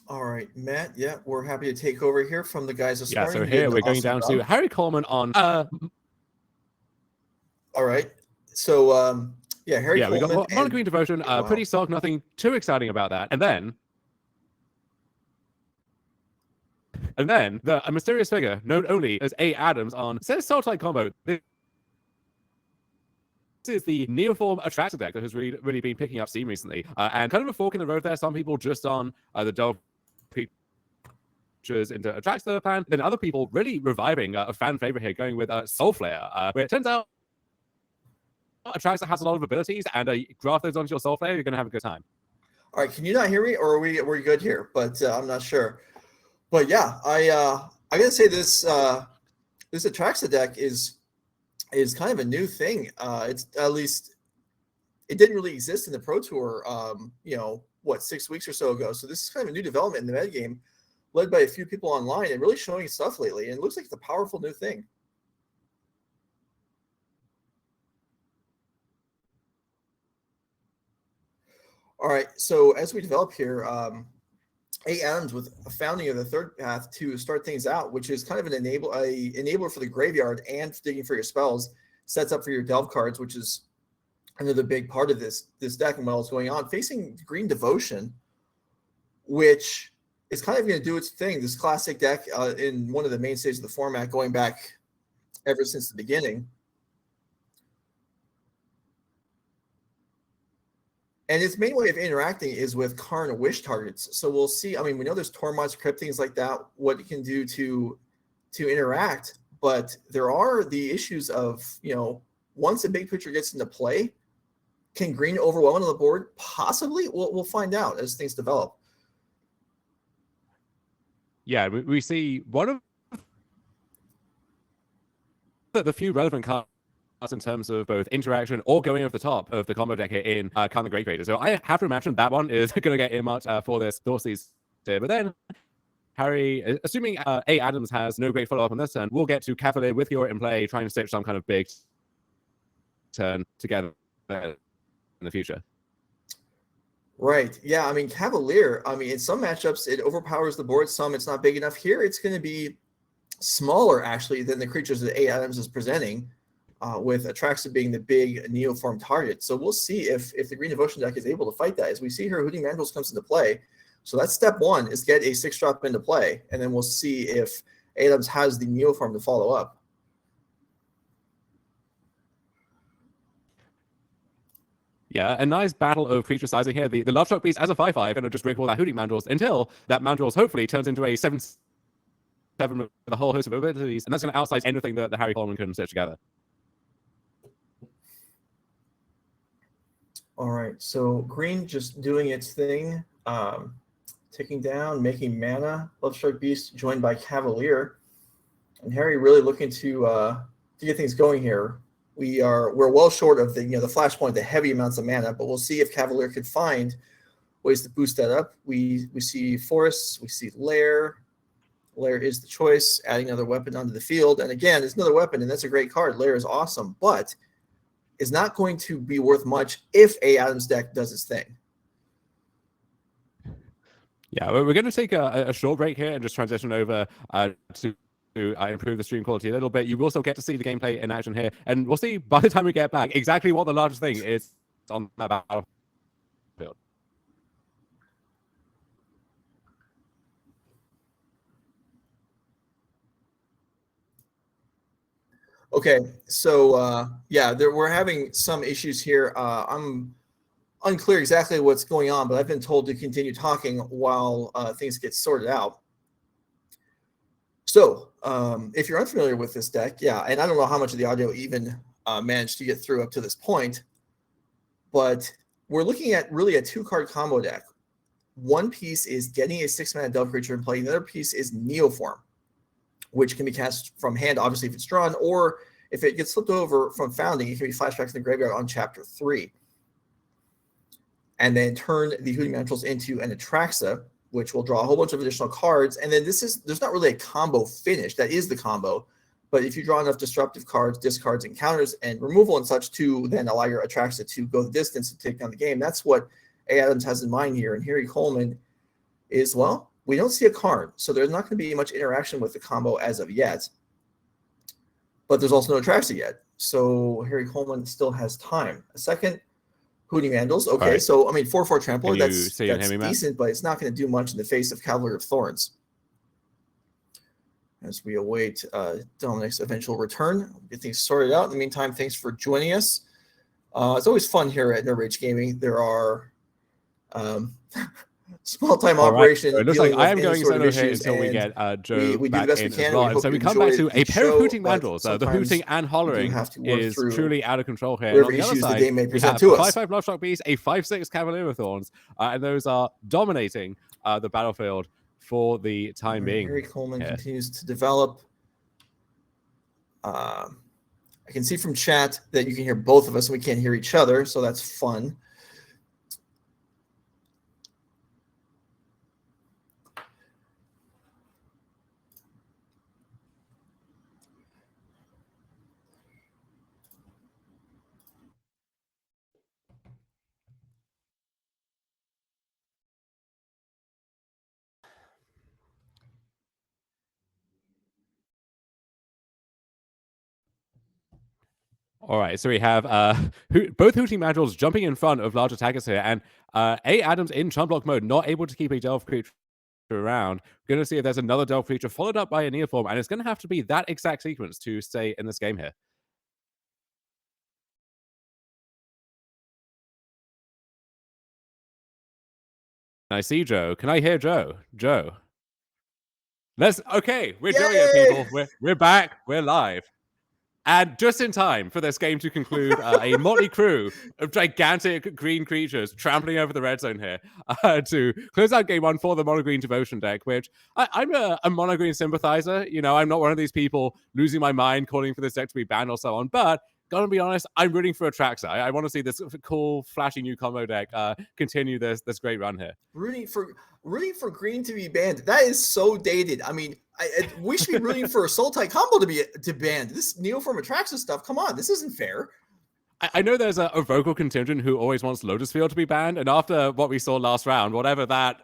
All right, Matt. Yeah, we're happy to take over here from the guys this morning. So here we're going down to Harry Coleman on. All right. So Harry Coleman. We got Mono Green Devotion. Pretty solid. Nothing too exciting about that. And then a mysterious figure known only as A. Adams on says Sultai combo. This is the Neoform Attraxa deck that has really been picking up steam recently. And kind of a fork in the road there. Some people just on the dog creatures into Attraxa plan. Then other people really reviving a fan favorite here, going with Soul Flare, where it turns out Attraxa has a lot of abilities, and graft those onto your Soul Flare, you're going to have a good time. All right, can you not hear me, or are we good here? But I'm not sure. But yeah, I gotta say this Attraxa deck is kind of a new thing. It's at least it didn't really exist in the Pro Tour. 6 weeks or so ago. So this is kind of a new development in the metagame, led by a few people online and really showing stuff lately. And it looks like it's a powerful new thing. All right, so as we develop here, A. Adams with a founding of the third path to start things out, which is kind of an enabler for the graveyard and digging for your spells, sets up for your delve cards, which is another big part of this deck and what else going on. Facing Green Devotion, which is kind of going to do its thing. This classic deck in one of the mainstays of the format, going back ever since the beginning. And its main way of interacting is with Karn wish targets. So we'll see. I mean, we know there's Tormod, Crypt, things like that, what it can do to interact. But there are the issues of, once a big picture gets into play, can green overwhelm on the board? Possibly. We'll find out as things develop. Yeah, we see one of the few relevant cards in terms of both interaction or going over the top of the combo deck here in Karn the Great Creator. So I have to imagine that one is going to get earmarked for this Dorsey's here. But then Harry, assuming A. Adams has no great follow-up on this turn, we'll get to Cavalier with Kiora in play, trying to stitch some kind of big turn together in the future. Right. Yeah, I mean, Cavalier, in some matchups, it overpowers the board. Some, it's not big enough. Here, it's going to be smaller, actually, than the creatures that A. Adams is presenting, with Attraxa being the big Neoform target. So we'll see if the Green Devotion deck is able to fight that. As we see here, Hooting Mandrills comes into play. So that's step one, is get a 6-drop into play. And then we'll see if A. Adams has the Neoform to follow up. Yeah, a nice battle of creature sizing here. The Lovestruck Beast as a 5/5, and it'll just break all that Hooting Mandrills until that Mandrills hopefully turns into a 7/7 with a whole host of abilities, and that's going to outsize anything that the Harry Coleman can stitch together. All right, so green just doing its thing, ticking down, making mana. Lovestruck Beast joined by Cavalier, and Harry really looking to get things going here. We're well short of the flashpoint, the heavy amounts of mana, but we'll see if Cavalier could find ways to boost that up. We see forests, we see Lair. Lair is the choice, adding another weapon onto the field. And again, it's another weapon, and that's a great card. Lair is awesome, but is not going to be worth much if A. Adams deck does its thing. Yeah, we're going to take a short break here and just transition over to improve the stream quality a little bit. You will still get to see the gameplay in action here, and we'll see by the time we get back exactly what the largest thing is on that battlefield. Okay, so we're having some issues here. I'm unclear exactly what's going on, but I've been told to continue talking while things get sorted out. So if you're unfamiliar with this deck, and I don't know how much of the audio even managed to get through up to this point, but we're looking at really a 2-card combo deck. One piece is getting a 6-mana delve creature in play. The other piece is Neoform, which can be cast from hand, obviously, if it's drawn, or if it gets flipped over from Founding, it can be flashback to the graveyard on Chapter 3. And then turn the Hooting Mandrills into an Attraxa, which will draw a whole bunch of additional cards. And then there's not really a combo finish. That is the combo. But if you draw enough disruptive cards, discards, and counters, and removal and such to then allow your Attraxa to go the distance and take down the game, that's what A. Adams has in mind here. And Harry Coleman is, We don't see a Karn, so there's not going to be much interaction with the combo as of yet. But there's also no Attraxa yet. So Harry Coleman still has time. A second, Hooting Vandals. Okay, right. so I mean 4/4 Trampler, Can you see and that's hear me, Matt? decent, but it's not going to do much in the face of Cavalier of Thorns. As we await Dominic's eventual return, we'll get things sorted out. In the meantime, thanks for joining us. It's always fun here at NRG Gaming. There are small-time operation. Right. So it looks like I am going solo here until we get Joe we do back the best in we can. as well. And so we come back to a pair of hooting vandals. The hooting and hollering is truly out of control here. And on the other side, the may we have to a us. 5/5 Lovestruck Beast, a 5/6 Cavalier of Thorns, and those are dominating the battlefield for the time being. Harry Coleman continues to develop. I can see from chat that you can hear both of us and we can't hear each other, so that's fun. All right, so we have both hooting mandrills jumping in front of large attackers here, and A. Adams in chump block mode, not able to keep a Delve creature around. Going to see if there's another Delve creature followed up by a Neoform, and it's going to have to be that exact sequence to stay in this game here. Can I see Joe? Can I hear Joe? Joe. Okay, we're doing it, people. We're back. We're live. And just in time for this game to conclude, a motley crew of gigantic green creatures trampling over the red zone here to close out game one for the mono green devotion deck, which I'm a mono green sympathizer. You know, I'm not one of these people losing my mind calling for this deck to be banned or so on, but gotta be honest, I'm rooting for Attraxa. I want to see this cool, flashy new combo deck continue this great run here. Rooting for green to be banned. That is so dated. I mean, we should be rooting for a Sultai combo to be banned. This Neoform Attraxa stuff. Come on, this isn't fair. I know there's a vocal contingent who always wants Lotus Field to be banned, and after what we saw last round, whatever the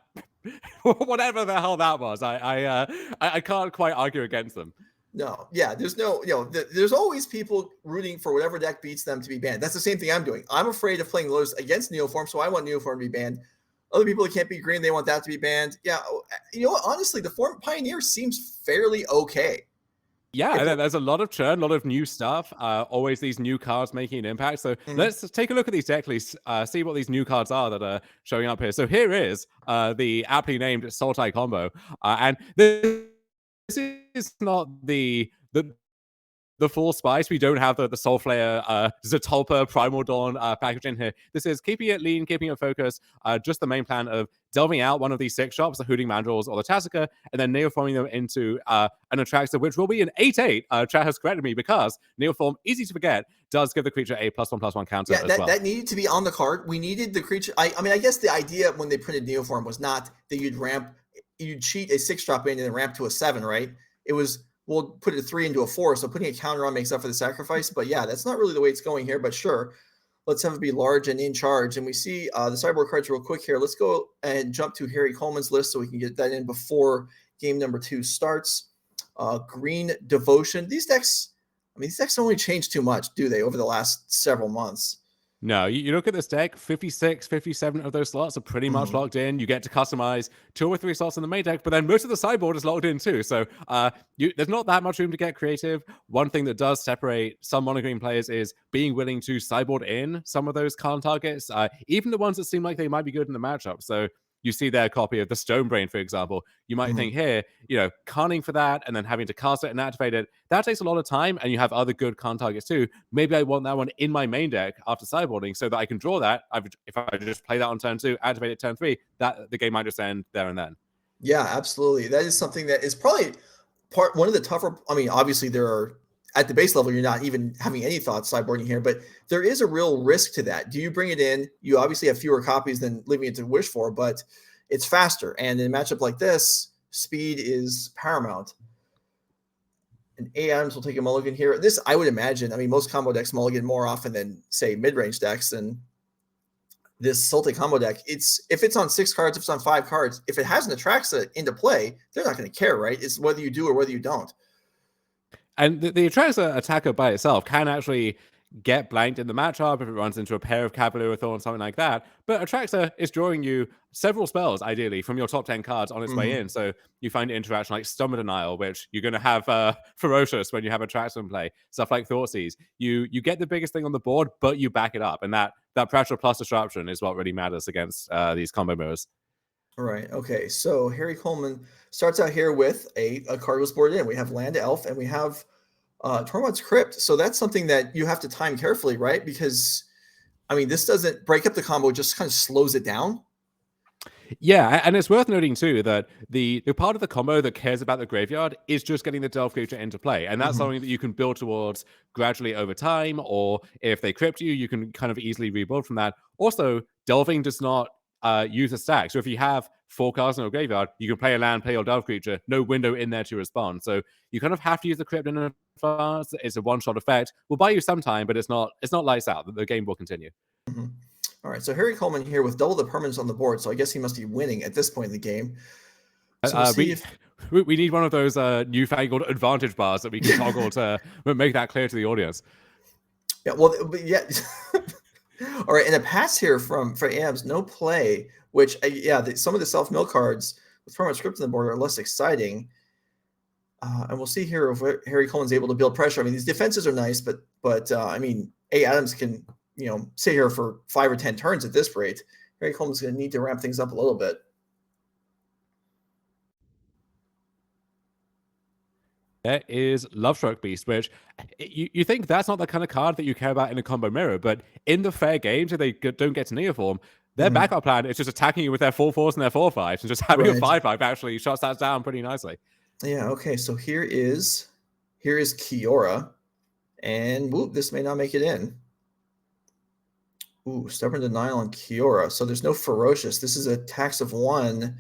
hell that was, I can't quite argue against them. No, yeah, there's no, there's always people rooting for whatever deck beats them to be banned. That's the same thing I'm doing. I'm afraid of playing Lotus against Neoform, so I want Neoform to be banned. Other people that can't be green, they want that to be banned. Yeah, you know what? Honestly, the form Pioneer seems fairly okay. Yeah, there's a lot of churn, a lot of new stuff. Always these new cards making an impact. So let's take a look at these deck lists, see what these new cards are that are showing up here. So here is the aptly named Sultai combo, and this is not the full spice. We don't have the Soulflayer, Zatulpa, Primal Dawn package in here. This is keeping it lean, keeping it focused, just the main plan of delving out one of these 6 shops, the Hooting Mandrills or the Tasica, and then Neoforming them into an Attraxa, which will be an 8/8. Chat has corrected me because Neoform, easy to forget, does give the creature a +1/+1 counter as well. That needed to be on the card. We needed the creature. I mean, I guess the idea when they printed Neoform was not that you'd cheat a 6-drop in and then ramp to a 7, right? It was, we'll put a 3 into a 4, so putting a counter on makes up for the sacrifice. But yeah, that's not really the way it's going here, but sure. Let's have it be large and in charge. And we see the sideboard cards real quick here. Let's go and jump to Harry Coleman's list so we can get that in before game number 2 starts. Green Devotion. These decks don't really change too much, do they, over the last several months? No, you look at this deck, 56, 57 of those slots are pretty much locked in. You get to customize 2 or 3 slots in the main deck, but then most of the sideboard is locked in too. So there's not that much room to get creative. One thing that does separate some monogreen players is being willing to sideboard in some of those Karn targets, even the ones that seem like they might be good in the matchup. So you see their copy of the Stonebrain, for example. You might think here, Karning for that and then having to cast it and activate it, that takes a lot of time, and you have other good Karn targets too. Maybe I want that one in my main deck after sideboarding so that I can draw that. If I just play that on turn 2, activate it turn 3, that the game might just end there and then. Yeah, absolutely. That is something that is probably one of the tougher. I mean, obviously there are, at the base level, you're not even having any thoughts sideboarding here, but there is a real risk to that. Do you bring it in? You obviously have fewer copies than leaving it to wish for, but it's faster. And in a matchup like this, speed is paramount. And A. Adams will take a mulligan here. This, I would imagine, I mean, most combo decks mulligan more often than, say, mid-range decks. And this Sultai combo deck, if it's on 6 cards, if it's on 5 cards, if it has an Attraxa into play, they're not going to care, right? It's whether you do or whether you don't. And the Attraxa attacker by itself can actually get blanked in the matchup if it runs into a pair of Cavalier of Thorns, something like that. But Attraxa is drawing you several spells, ideally, from your top 10 cards on its way in. So you find interaction like Stomach Denial, which you're going to have Ferocious when you have Attraxa in play. Stuff like Thoughtseize. You get the biggest thing on the board, but you back it up. And that pressure plus disruption is what really matters against these combo mirrors. All right. Okay. So Harry Coleman starts out here with a card was boarded in. We have Land Elf and we have Tormod's Crypt. So that's something that you have to time carefully, right? Because, I mean, this doesn't break up the combo, just kind of slows it down. Yeah, and it's worth noting too that the part of the combo that cares about the graveyard is just getting the Delve creature into play. And that's something that you can build towards gradually over time, or if they crypt you, you can kind of easily rebuild from that. Also, delving does not use a stack. So if you have 4 cards in your graveyard, you can play a land, play your Delve creature, no window in there to respond. So you kind of have to use the Crypt in advance. It's a one-shot effect. Will buy you some time, but it's not lights out. The game will continue. All right, so Harry Coleman here with double the permanents on the board, so I guess he must be winning at this point in the game. So we need one of those newfangled advantage bars that we can toggle to make that clear to the audience. Yeah, well, but yeah. All right, and a pass here for Adams, no play, which, some of the self-mill cards with permanent script on the board are less exciting. And we'll see here if Harry Coleman's able to build pressure. I mean, these defenses are nice, but I mean, Adams can, sit here for 5 or 10 turns at this rate. Harry Coleman's going to need to ramp things up a little bit. There is Lovestruck Beast, which you think that's not the kind of card that you care about in a combo mirror, but in the fair games, if they don't get to Neoform, their backup plan is just attacking you with their 4/4s and their 4/5s, and just having a 5/5 actually shuts that down pretty nicely. Yeah, okay, so here is Kiora, and whoop, this may not make it in. Ooh, Stubborn Denial on Kiora. So there's no Ferocious. This is a tax of 1,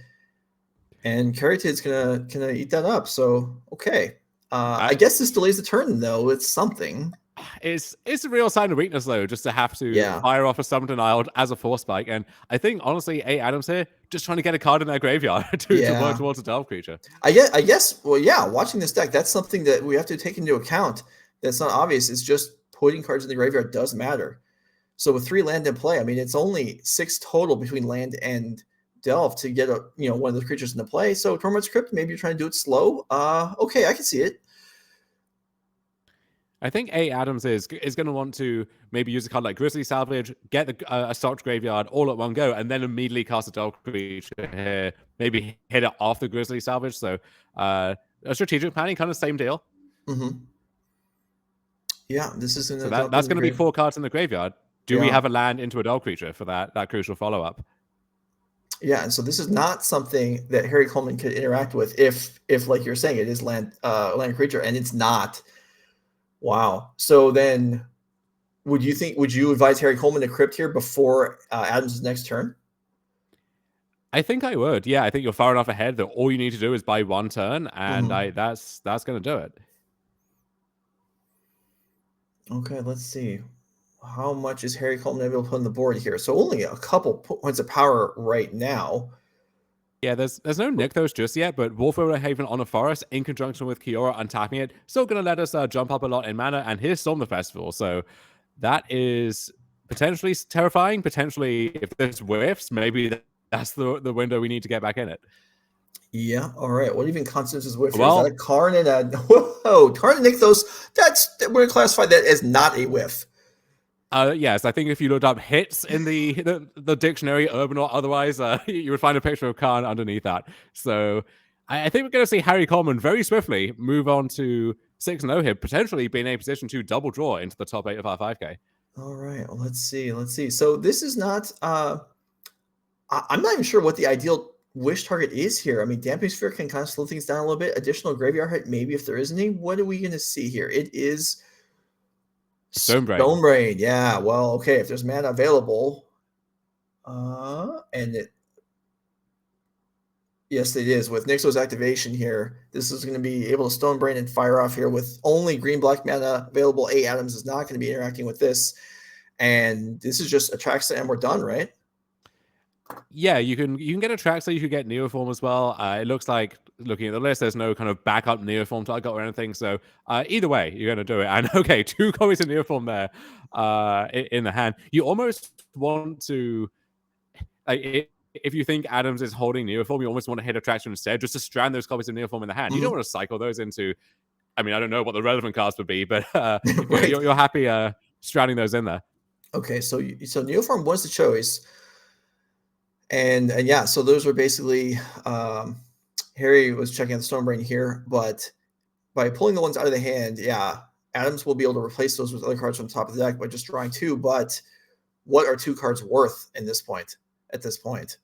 and Caryatid's gonna eat that up. So okay, I guess this delays the turn though. It's something. It's a real sign of weakness though, just to have to fire off a Stubborn Denial as a force spike. And I think honestly, Adams here just trying to get a card in their graveyard to work towards a Delve creature. I guess. Well, yeah. Watching this deck, that's something that we have to take into account. That's not obvious. It's just putting cards in the graveyard does matter. So with 3 land in play, I mean, it's only 6 total between land and Delve to get one of those creatures into play. So Tormod's Crypt, maybe you're trying to do it slow. Okay, I can see it. I think Adams is going to want to maybe use a card like Grizzly Salvage, get a stocked graveyard all at one go, and then immediately cast a Delve creature here. Maybe hit it off the Grizzly Salvage. So a strategic planning, kind of same deal. Yeah, this is that's going to be 4 cards in the graveyard. Do we have a land into a Delve creature for that crucial follow-up? Yeah, and so this is not something that Harry Coleman could interact with if like you're saying, it is land creature, and it's not. Wow. So then would you advise Harry Coleman to crypt here before Adams' next turn? I think I would. Yeah, I think you're far enough ahead that all you need to do is buy 1 turn, and that's going to do it. Okay, let's see. How much is Harry Coleman able to put on the board here? So only a couple points of power right now. Yeah, there's no Nykthos just yet, but Wolfwillow Haven on a forest in conjunction with Kiora untapping it, still going to let us jump up a lot in mana, and here's Storm the Festival. So that is potentially terrifying. Potentially, if this whiffs, maybe that's the window we need to get back in it. Yeah, all right. What even constitutes as whiff? Well, is that a Karn and a... Whoa, Karn and Nykthos, we're going to classify that as not a whiff. Yes, I think if you looked up hits in the dictionary, urban or otherwise, you would find a picture of Karn underneath that. So I think we're going to see Harry Coleman very swiftly move on to 6-0 here, potentially being in a position to double draw into the top 8 of our 5K. All right, well, let's see. So this is not... I'm not even sure what the ideal wish target is here. I mean, Damping Sphere can kind of slow things down a little bit. Additional graveyard hit, maybe if there is any. What are we going to see here? It is... Stonebrain, yeah. Well, okay, if there's mana available, yes, it is. With Nykthos activation here, this is going to be able to Stonebrain and fire off here with only green-black mana available. Adams is not going to be interacting with this, and this is just Attraxa, and we're done, right? Yeah, you can get Attraxa, you could get Neoform as well. It looks like, looking at the list, there's no kind of backup Neoform target or anything. So either way, you're going to do it. And okay, 2 copies of Neoform there in the hand. You almost want to, if you think Adams is holding Neoform, you almost want to hit Attraction instead, just to strand those copies of Neoform in the hand. You don't want to cycle those into, I mean, I don't know what the relevant cards would be, but Right. you're happy stranding those in there. Okay, so Neoform was the choice. And yeah, so those were basically Harry was checking out the Stormbrain here, but by pulling the ones out of the hand, yeah, Adams will be able to replace those with other cards from the top of the deck by just drawing 2. But what are 2 cards worth in this point? At this point,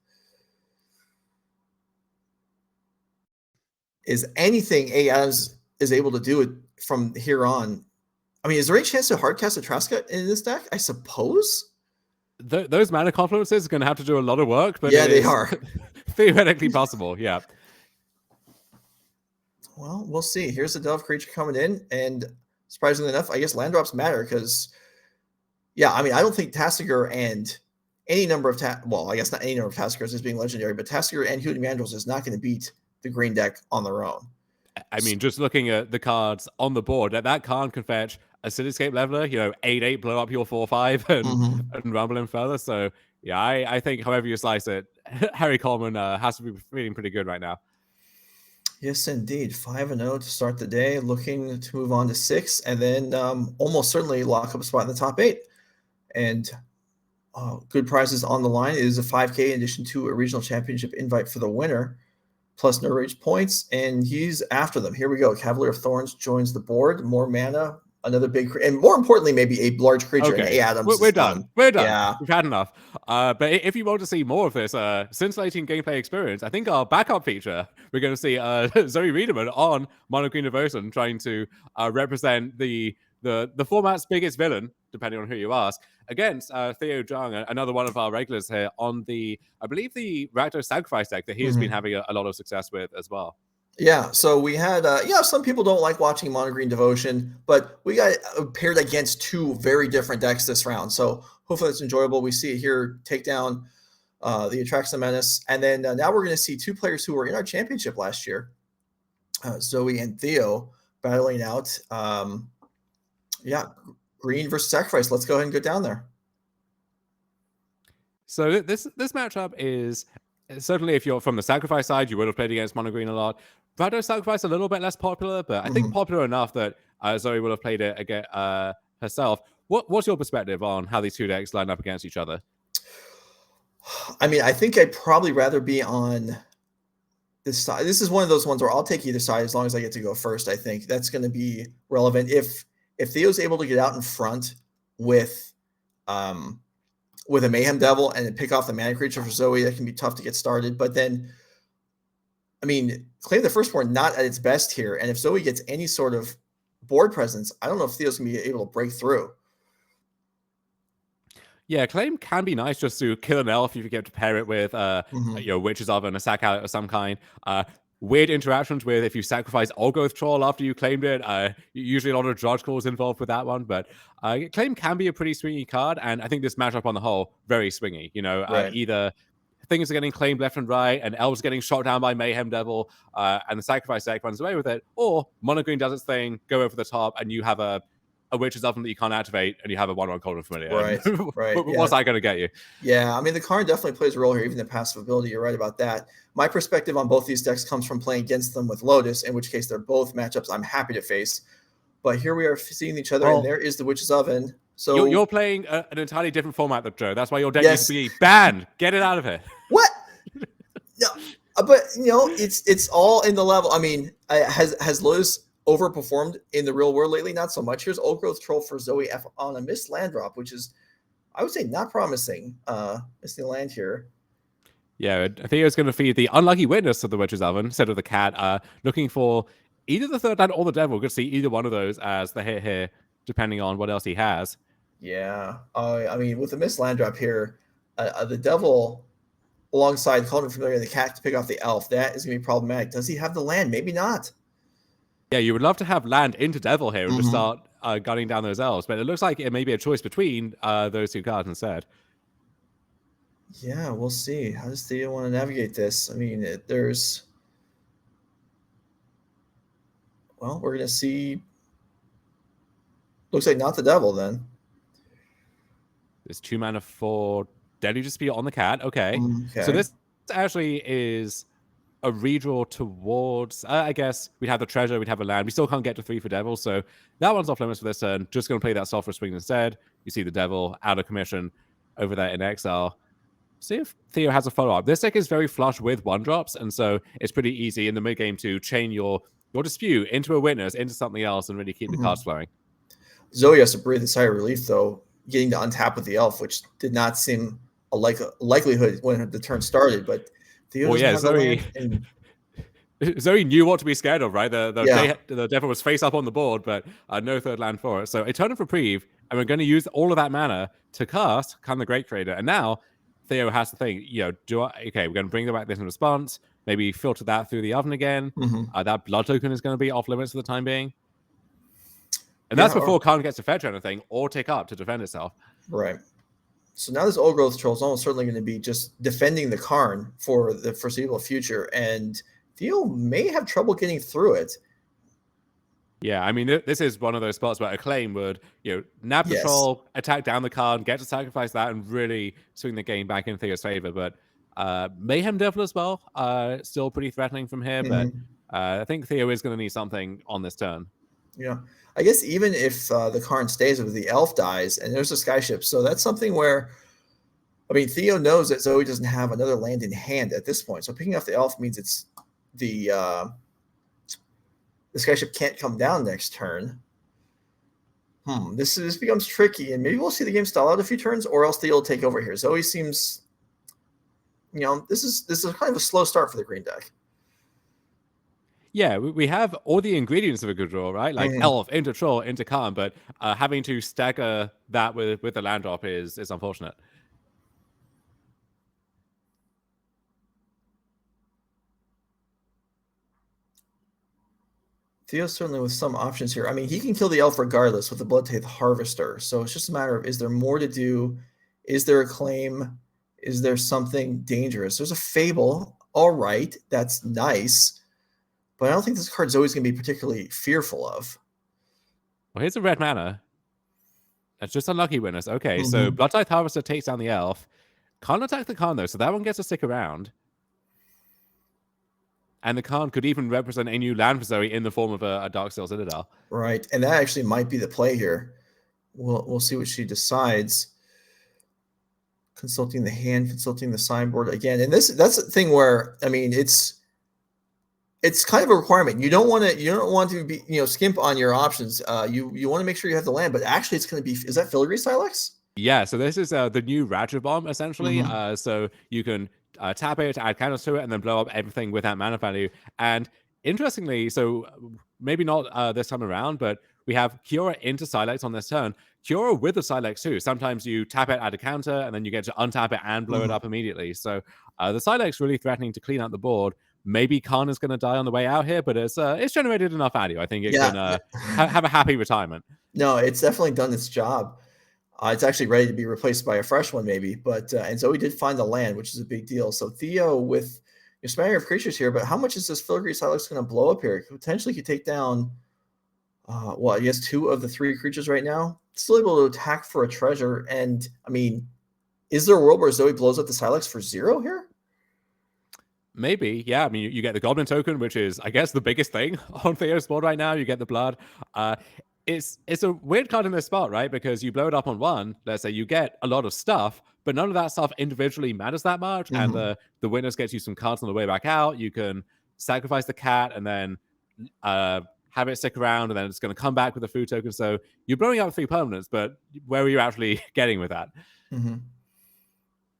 is anything A. Adams is able to do it from here on? I mean, is there any chance to hardcast Attraxa in this deck? I suppose. Those mana confluences are going to have to do a lot of work, but yeah, they are theoretically possible. Yeah. Well, we'll see. Here's the Dove creature coming in, and surprisingly enough, I guess land drops matter because, yeah, I mean, I don't think Tasigur and any number of well, I guess not any number of Tasigurs is being legendary, but Tasigur and Hooting Mandrills is not going to beat the green deck on their own. I mean, just looking at the cards on the board, that Karn can fetch a Cityscape Leveler, 8/8, blow up your 4/5 and rumble him further. So, yeah, I think however you slice it, Harry Coleman has to be feeling pretty good right now. Yes, indeed. 5-0 to start the day, looking to move on to 6, and then almost certainly lock up a spot in the top 8. And good prizes on the line. It is a 5K in addition to a regional championship invite for the winner, plus no rage points, and he's after them. Here we go. Cavalier of Thorns joins the board. More mana, another big, and more importantly, maybe a large creature. Okay. And A. Adams. We're done. We're done. Yeah. We've had enough. But if you want to see more of this scintillating gameplay experience, I think our backup feature, we're going to see Zoe Riederman on Mono Green Devotion trying to represent the format's biggest villain, depending on who you ask, against Theo Zhang, another one of our regulars here on I believe the Rakdos Sacrifice deck that he has been having a lot of success with as well. Yeah, so we had, some people don't like watching Mono Green Devotion, but we got paired against 2 very different decks this round. So hopefully it's enjoyable. We see it here take down the Attraxa Menace. And then now we're going to see 2 players who were in our championship last year, Zoe and Theo, battling out. Green versus Sacrifice. Let's go ahead and go down there. So this matchup is certainly, if you're from the Sacrifice side, you would have played against Mono Green a lot. Rakdos Sacrifice a little bit less popular, but I think popular enough that Zoe will have played it again herself. What's your perspective on how these 2 decks line up against each other? I mean, I think I'd probably rather be on this side. This is one of those ones where I'll take either side as long as I get to go first. I think that's going to be relevant. If Theo's able to get out in front with a Mayhem Devil and pick off the mana creature for Zoe, that can be tough to get started. But then, I mean, Claim the Firstborn not at its best here. And if Zoe gets any sort of board presence, I don't know if Theo's going to be able to break through. Yeah, Claim can be nice just to kill an elf if you get to pair it with Witch's Oven, a sack out of some kind. Weird interactions with if you sacrifice Olgoth Troll after you claimed it. Usually a lot of dodge calls involved with that one, but Claim can be a pretty swingy card, and I think this matchup on the whole, very swingy. Right. Either things are getting claimed left and right, and Elves getting shot down by Mayhem Devil, and the Sacrifice deck runs away with it, or Mono Green does its thing, go over the top, and you have a Witch's Oven that you can't activate, and you have a 1/1 Cold and Familiar. Right. What's that going to get you? Yeah, I mean, the Karn definitely plays a role here, even the passive ability. You're right about that. My perspective on both these decks comes from playing against them with Lotus, in which case they're both matchups I'm happy to face. But here we are seeing each other, and there is the Witch's Oven. So you're playing an entirely different format, though, Joe. That's why your deck needs to be banned. Get it out of here. What? No, but it's all in the level. I mean, has Lotus overperformed in the real world lately? Not so much. Here's Old Growth Troll for Zoe F on a missed land drop, which is, I would say, not promising. Missing land here. Yeah, Theo's going to feed the unlucky witness of the Witch's Oven instead of the cat, looking for either the third land or the devil. We're going to see either one of those as the hit here, depending on what else he has. Yeah. I mean, with the missed land drop here, the devil alongside Coleman Familiar and the cat to pick off the elf, that is going to be problematic. Does he have the land? Maybe not. Yeah, you would love to have land into devil here and just start gunning down those elves, but it looks like it may be a choice between those 2 cards instead. Yeah, we'll see. How does Theo want to navigate this? I mean, well, we're going to see. Looks like not the devil then. There's 2 mana for Deadly Dispute on the cat. Okay. So Okay. this actually is a redraw towards, I guess we'd have the treasure, we'd have a land. We still can't get to 3 for devil, so that one's off limits for this turn. Just going to play that Sulfur Swing instead. You see the devil out of commission over there in exile. See if Theo has a follow-up. This deck is very flush with 1-drops, and so it's pretty easy in the mid-game to chain your dispute into a witness, into something else, and really keep the cards flowing. Zoe has to breathe a sigh of relief, though, getting to untap with the elf, which did not seem a likelihood when the turn started, but Theo doesn't have the land. And Zoe knew what to be scared of, right? The devil was face up on the board, but no third land for it. So a turn of reprieve, and we're going to use all of that mana to cast Karn the Great Creator. And now Theo has to think, we're going to bring back this in response, maybe filter that through the oven again. That blood token is going to be off limits for the time being. And that's before Karn gets to fetch anything or take up to defend itself. Right. So now this Old Growth Troll is almost certainly going to be just defending the Karn for the foreseeable future, and Theo may have trouble getting through it. Yeah, I mean, this is one of those spots where Acclaim would, nab the troll, attack down the Karn, get to sacrifice that, and really swing the game back in Theo's favor. But Mayhem Devil as well, still pretty threatening from here. But I think Theo is going to need something on this turn. Yeah, I guess even if the Karn stays with the elf dies, and there's a Skyship, so that's something where, I mean, Theo knows that Zoe doesn't have another land in hand at this point. So picking up the elf means it's the Skyship can't come down next turn. This becomes tricky, and maybe we'll see the game stall out a few turns, or else Theo will take over here. Zoe seems, this is kind of a slow start for the green deck. Yeah, we have all the ingredients of a good draw, right? Like elf into troll into Karn, but having to stagger that with the land drop is unfortunate. Theo's certainly with some options here. I mean, he can kill the elf regardless with the Bloodtooth Harvester. So it's just a matter of, is there more to do? Is there a claim? Is there something dangerous? There's a Fable. All right, that's nice. But I don't think this card's always going to be particularly fearful of. Well, here's a red mana. That's just unlucky witness. Okay, so Bloodtooth Harvester takes down the elf. Can't attack the Karn, though, so that one gets to stick around. And the Karn could even represent a new land for Zoe in the form of a Darksteel Citadel. Right, and that actually might be the play here. We'll see what she decides. Consulting the hand, consulting the sideboard again. And that's the thing where, I mean, it's kind of a requirement. You don't want to be skimp on your options. You want to make sure you have the land, but actually it's going to be, is that Filigree Silex? Yeah, so this is the new Ratchet Bomb essentially. So you can tap it, add counters to it, and then blow up everything with that mana value. And interestingly, so maybe not this time around, but we have Kiora into Silex on this turn. Kiora with the Silex too. Sometimes you tap it, add a counter, and then you get to untap it and blow it up immediately. So the Silex really threatening to clean out the board. Maybe Karn is going to die on the way out here, but it's generated enough value. I think it can have a happy retirement. No, it's definitely done its job. It's actually ready to be replaced by a fresh one, maybe. But and Zoe did find the land, which is a big deal. So Theo with your smattering of creatures here, but how much is this Filigree Silex going to blow up here? Potentially could take down, I guess 2 of the 3 creatures right now. Still able to attack for a treasure. And I mean, is there a world where Zoe blows up the Silex for 0 here? Maybe, yeah. I mean, you get the Goblin token, which is, I guess, the biggest thing on Theo's board right now. You get the blood. It's a weird card in this spot, right? Because you blow it up on 1, let's say you get a lot of stuff, but none of that stuff individually matters that much. And the winners gets you some cards on the way back out. You can sacrifice the cat and then have it stick around, and then it's going to come back with a food token. So you're blowing up 3 permanents, but where are you actually getting with that?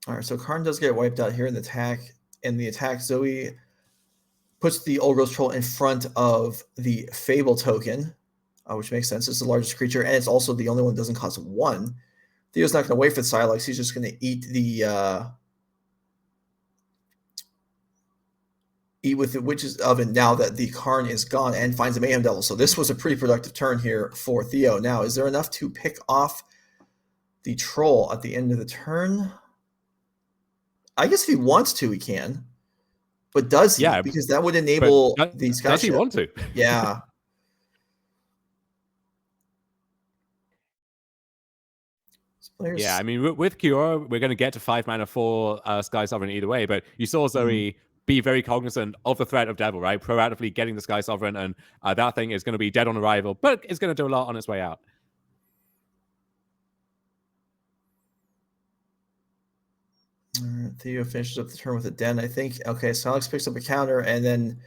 All right, so Karn does get wiped out here in the attack. In the attack, Zoe puts the Old Growth Troll in front of the Fable token, which makes sense. It's the largest creature, and it's also the only one that doesn't cost 1. Theo's not going to wait for the Silex. He's just going to eat with the Witch's Oven now that the Karn is gone, and finds the Mayhem Devil. So this was a pretty productive turn here for Theo. Now, is there enough to pick off the Troll at the end of the turn? I guess if he wants to, he can. But does he? Yeah, because that would enable the Skyship. Does he want to? Yeah. Yeah, I mean, with Kiora, we're going to get to 5 mana for Skysovereign either way, but you saw Zoe be very cognizant of the threat of Devil, right? Proactively getting the Skysovereign, and that thing is going to be dead on arrival, but it's going to do a lot on its way out. Theo finishes up the turn with a Den, I think. Okay, so Alex picks up a counter, and then,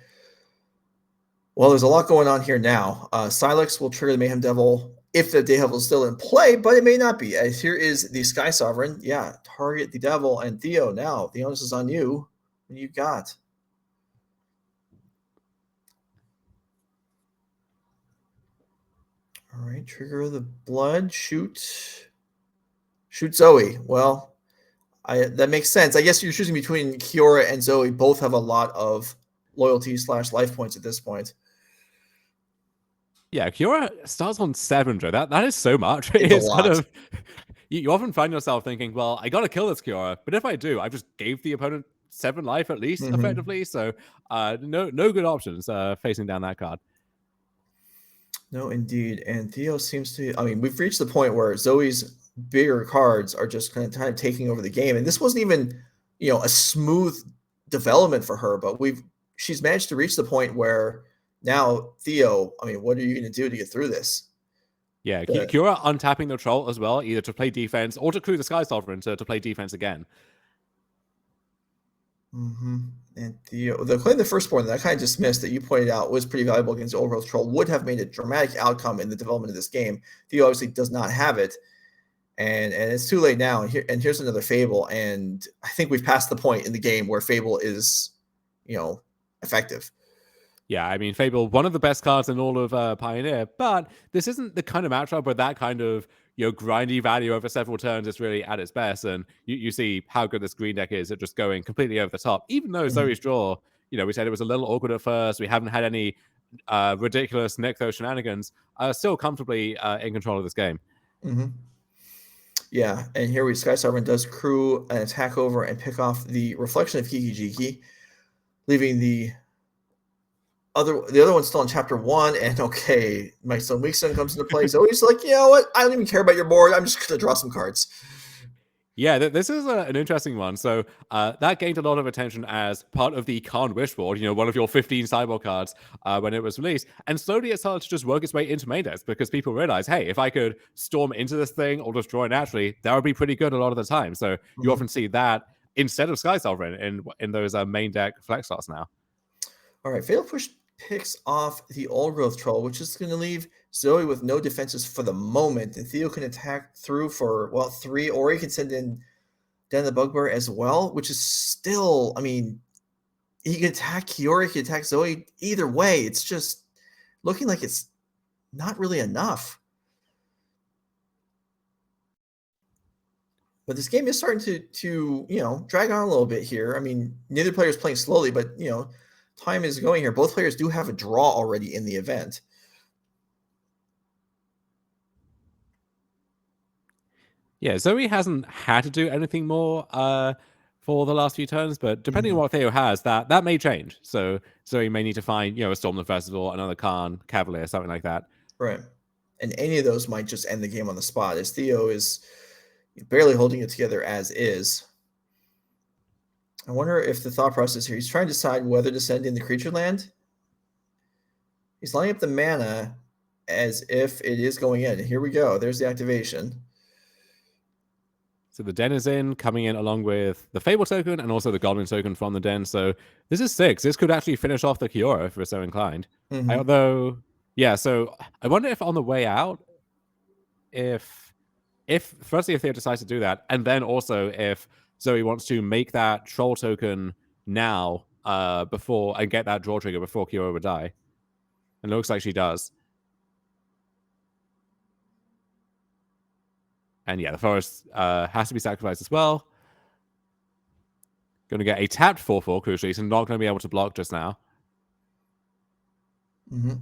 well, there's a lot going on here now. Silex will trigger the Mayhem Devil if the Devil is still in play, but it may not be. As here is the Skysovereign. Yeah, target the Devil, and Theo, now the onus is on you. What you got? All right, trigger the blood. Shoot Zoe. Well, that makes sense. I guess you're choosing between Kiora and Zoe. Both have a lot of loyalty / life points at this point. Yeah, Kiora starts on 7, Joe. That is so much. It's a lot. Kind of, you often find yourself thinking, well, I got to kill this Kiora, but if I do, I just gave the opponent 7 life at least, effectively. So no good options facing down that card. No, indeed. And Theo seems to, I mean, we've reached the point where Zoe's bigger cards are just kind of taking over the game. And this wasn't even, a smooth development for her, but she's managed to reach the point where now Theo, I mean, what are you going to do to get through this? Yeah, Kiora untapping the Troll as well, either to play defense or to clue the Skysovereign to play defense again. And the claim the firstborn that I kind of dismissed that you pointed out was pretty valuable against the Overgrowth Troll, would have made a dramatic outcome in the development of this game. Theo obviously does not have it, and it's too late now. And here's another Fable, and I think we've passed the point in the game where Fable is, effective. Yeah, I mean, Fable, one of the best cards in all of Pioneer, but this isn't the kind of matchup where that kind of grindy value over several turns is really at its best, and you see how good this green deck is at just going completely over the top. Even though Zoe's draw, we said it was a little awkward at first, we haven't had any ridiculous Nykthos shenanigans, still comfortably in control of this game. Yeah, and here Skysovereign does crew an attack over and pick off the reflection of Kiki-Jiki, leaving the other one's still in chapter 1, and okay, my son Weakstone comes into play. So he's like, you know what? I don't even care about your board. I'm just going to draw some cards. Yeah, this is an interesting one. So that gained a lot of attention as part of the Karn Wish board, one of your 15 sideboard cards when it was released. And slowly it started to just work its way into main decks because people realized, hey, if I could storm into this thing or just draw it naturally, that would be pretty good a lot of the time. So you often see that instead of Skysovereign in those main deck flex slots now. All right, Fatal Push picks off the Old Growth Troll, which is going to leave Zoe with no defenses for the moment. And Theo can attack through for, 3, or he can send in Den the Bugbear as well, which is still, I mean, he can attack Kiora, he can attack Zoe. Either way, it's just looking like it's not really enough. But this game is starting to drag on a little bit here. I mean, neither player is playing slowly, but, time is going here. Both players do have a draw already in the event. Yeah, Zoe hasn't had to do anything more for the last few turns, but depending on what Theo has, that may change. So Zoe may need to find, a Storm the Festival, another Karn, Cavalier, something like that. Right. And any of those might just end the game on the spot, as Theo is barely holding it together as is. I wonder if the thought process here, he's trying to decide whether to send in the creature land. He's lining up the mana as if it is going in. Here we go. There's the activation. So the Den is in, coming in along with the Fable token and also the Goblin token from the Den. So this is 6. This could actually finish off the Kiora if we're so inclined. So I wonder if on the way out, if firstly, if Theo decides to do that, and then also if Zoe wants to make that Troll token now before and get that draw trigger before Kiora would die. And it looks like she does. And yeah, the forest has to be sacrificed as well. Going to get a tapped 4/4, crucially, so not going to be able to block just now.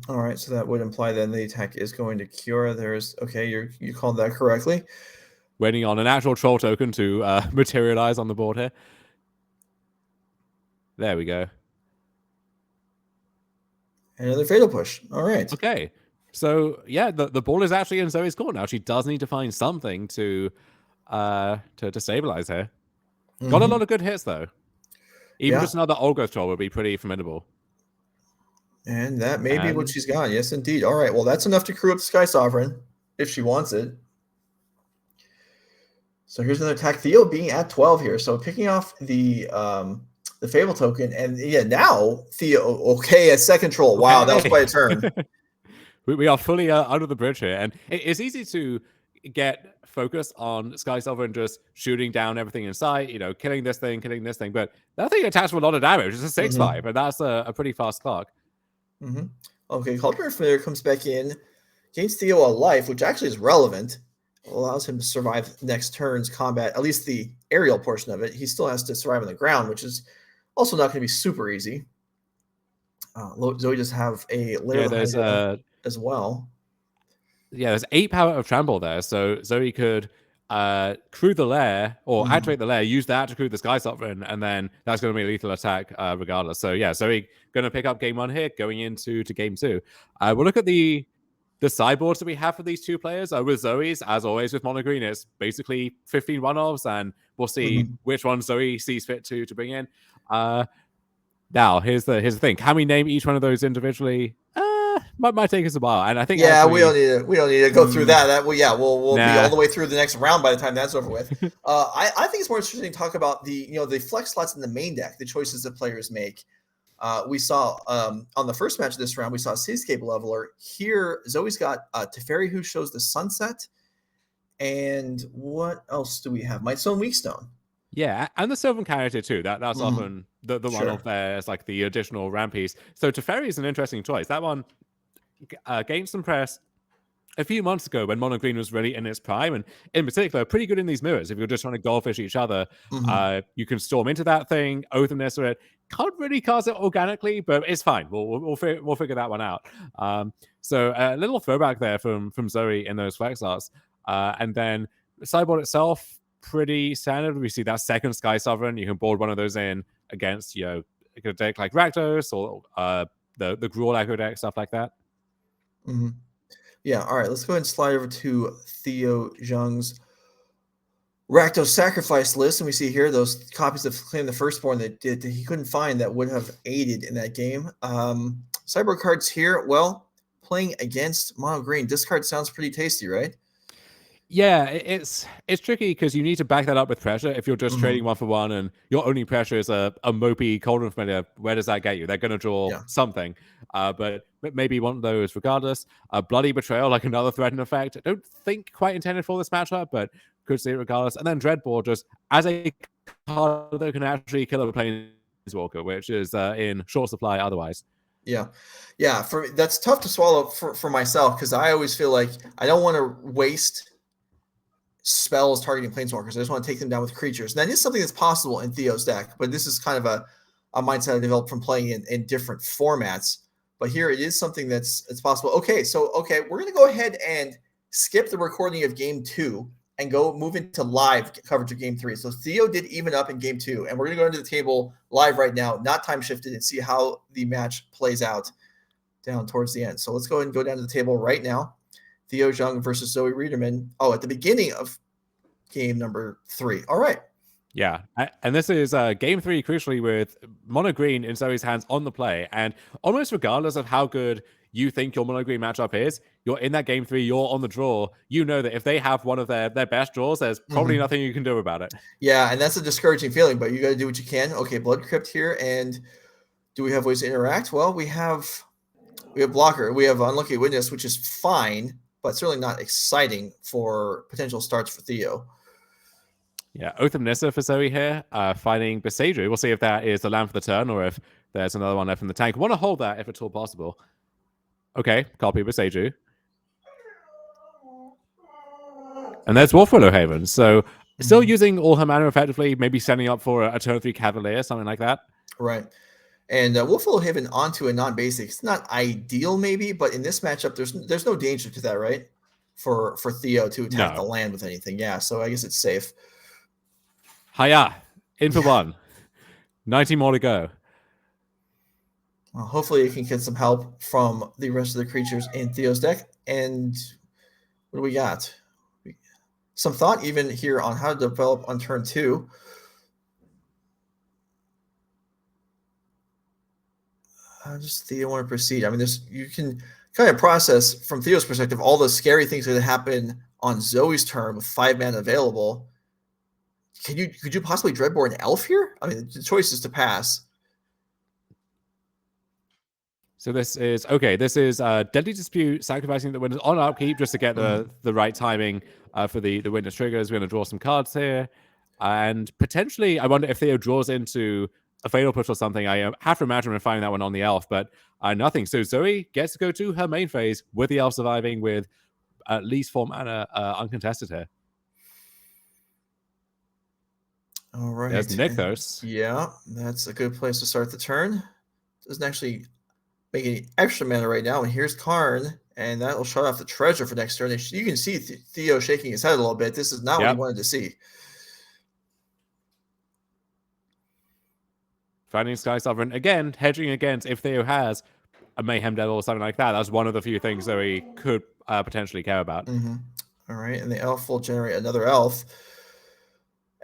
All right, so that would imply then the attack is going to Kiora. You called that correctly. Waiting on an actual Troll token to materialize on the board here. There we go. Another fatal push. All right. Okay. So yeah, the ball is actually in Zoe's court now. She does need to find something to stabilize her. Got a lot of good hits though. Even just another Olga troll would be pretty formidable. And that may be what she's got. Yes, indeed. All right. Well, that's enough to crew up the Skysovereign if she wants it. So here's another attack. Theo being at 12 here. So picking off the Fable token. And yeah, now Theo, okay, a second troll. Wow, that was quite a turn. We are fully under the bridge here. And it's easy to get focused on Skysovereign just shooting down everything in sight, you know, killing this thing. But that thing attacks with a lot of damage. It's a 6/5, and that's a pretty fast clock. Okay, Cauldron Familiar comes back in, gains Theo a life, which actually is relevant. Allows him to survive next turn's combat, at least the aerial portion of it. He still has to survive on the ground, which is also not going to be super easy. Zoe does have a Lair as well. Yeah, there's 8 power of Trample there, so Zoe could crew the Lair or activate the Lair, use that to crew the Skysovereign, and then that's going to be a lethal attack regardless. So yeah, Zoe going to pick up game 1 here, going into game 2. We'll look at the sideboards that we have for these two players. With Zoe's, as always with Mono Green, it's basically 15 one-offs, and we'll see which one Zoe sees fit to bring in. Now, here's the thing. Can we name each one of those individually? Might take us a while, and I think we don't need to go through that. We'll be all the way through the next round by the time that's over with. I think it's more interesting to talk about the flex slots in the main deck, the choices that players make. We saw on the first match of this round, we saw Cityscape Leveler. Here, Zoe's got Teferi, who shows the sunset, and what else do we have? Mightstone, Weakstone. Yeah, and the Sylvan Caryatid too. That's often the one off there as like the additional ramp piece. So Teferi is an interesting choice. That one gained some press a few months ago when Mono Green was really in its prime, and in particular, pretty good in these mirrors. If you're just trying to goldfish each other, you can storm into that thing, Oath of Nissa it. Can't really cast it organically, but it's fine. We'll figure that one out. So a little throwback there from Zoe in those flex slots. And then the sideboard itself, pretty standard. We see that second Skysovereign. You can board one of those in against, a deck like Rakdos or the Gruul Echo deck, stuff like that. Yeah, all right. Let's go ahead and slide over to Theo Zhang's Rakdos sacrifice list, and we see here those copies of Claim the Firstborn that he couldn't find that would have aided in that game. Sideboard cards here. Well, playing against Mono Green, this card sounds pretty tasty, right? Yeah, it's tricky because you need to back that up with pressure. If you're just trading 1-for-1 and your only pressure is a mopey Coleman Familiar, where does that get you? They're going to draw something, but maybe one of those regardless. Bloody Betrayal, like another threat in effect. I don't think quite intended for this matchup, but could see it regardless. And then Dreadboard just as a card that can actually kill a Planeswalker, which is in short supply otherwise. Yeah. That's tough to swallow for myself because I always feel like I don't want to waste spells targeting planeswalkers. I just want to take them down with creatures. And that is something that's possible in Theo's deck, but this is kind of a mindset I developed from playing in different formats. But here it is something it's possible. Okay, we're going to go ahead and skip the recording of game 2 and move into live coverage of game 3. So Theo did even up in game 2, and we're going to go into the table live right now, not time shifted, and see how the match plays out down towards the end. So let's go ahead and go down to the table right now. Theo Zhang versus Zoe Riederman. Oh, at the beginning of game number 3. All right. Yeah, and this is game 3, crucially, with Mono Green in Zoe's hands on the play. And almost regardless of how good you think your Mono Green matchup is, you're in that game 3, you're on the draw. You know that if they have one of their best draws, there's probably nothing you can do about it. Yeah, and that's a discouraging feeling, but you got to do what you can. Okay, Blood Crypt here. And do we have ways to interact? Well, we have Blocker. We have Unlucky Witness, which is fine, but certainly not exciting for potential starts for Theo. Yeah, Oath of Nissa for Zoe here, fighting Boseiju. We'll see if that is the land for the turn or if there's another one left in the tank. Want to hold that if at all possible. Okay, copy Boseiju. And there's Wolfwillow Haven. So still using all her mana effectively, maybe setting up for a turn 3 Cavalier, something like that. Right. And Wolfwillow Haven onto a non-basic. It's not ideal maybe, but in this matchup, there's no danger to that, right? For Theo to attack the land with anything. Yeah, so I guess it's safe. Hiya, in for 1. 90 more to go. Well, hopefully it can get some help from the rest of the creatures in Theo's deck. And what do we got? Some thought even here on how to develop on turn 2. How does Theo want to proceed? I mean, you can kind of process from Theo's perspective all the scary things that happen on Zoe's turn with 5 mana available. Could you possibly Dreadbore an elf here? I mean, the choice is to pass. So this is okay. This is Deadly Dispute, sacrificing the Witness on upkeep just to get the right timing for the Witness triggers. We're going to draw some cards here, and potentially, I wonder if Theo draws into a Fatal Push or something. I have to imagine we're finding that one on the elf, but nothing. So Zoe gets to go to her main phase with the elf surviving with at least 4 mana uncontested here. All right. There's Nykthos. Yeah, that's a good place to start the turn. Doesn't actually make any extra mana right now. And here's Karn, and that will shut off the treasure for next turn. You can see Theo shaking his head a little bit. This is not what he wanted to see. Finding Skysovereign again, hedging against if Theo has a Mayhem Devil or something like that. That's one of the few things that he could potentially care about. All right, and the elf will generate another elf.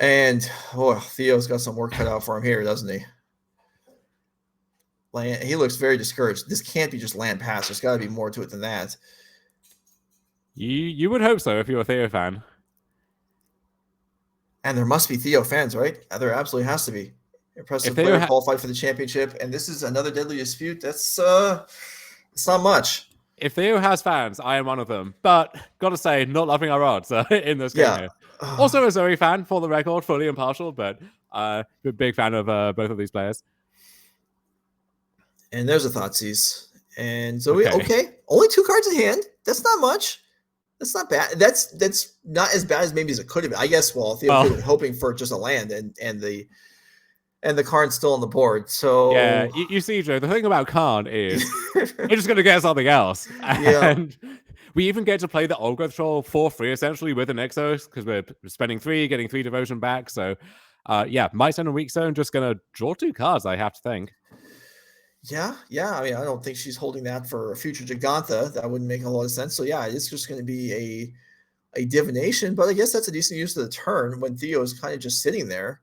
And Theo's got some work cut out for him here, doesn't he? He looks very discouraged. This can't be just land pass. There's got to be more to it than that. You would hope so if you're a Theo fan. And there must be Theo fans, right? There absolutely has to be. Impressive player qualified for the championship, and this is another Deadly Dispute. That's it's not much. If Theo has fans, I am one of them. But gotta say, not loving our odds in this game here. Also a Zoe fan, for the record, fully impartial, but big fan of both of these players. And there's a Thoughtseize. And Zoe, okay. Only 2 cards in hand. That's not much. That's not bad. That's not as bad as maybe as it could have been. I guess, Theo could have been hoping for just a land and the Karn's still on the board. So yeah, you see, Joe, the thing about Karn is you're just going to get something else. And we even get to play the Old Growth Troll for free, essentially, with the Nykthos, because we're spending 3, getting 3 devotion back. So, Might Stone and Weak Stone, just going to draw 2 cards, I have to think. Yeah. I mean, I don't think she's holding that for a future Gigantha. That wouldn't make a lot of sense. So, yeah, it's just going to be a divination. But I guess that's a decent use of the turn when Theo is kind of just sitting there.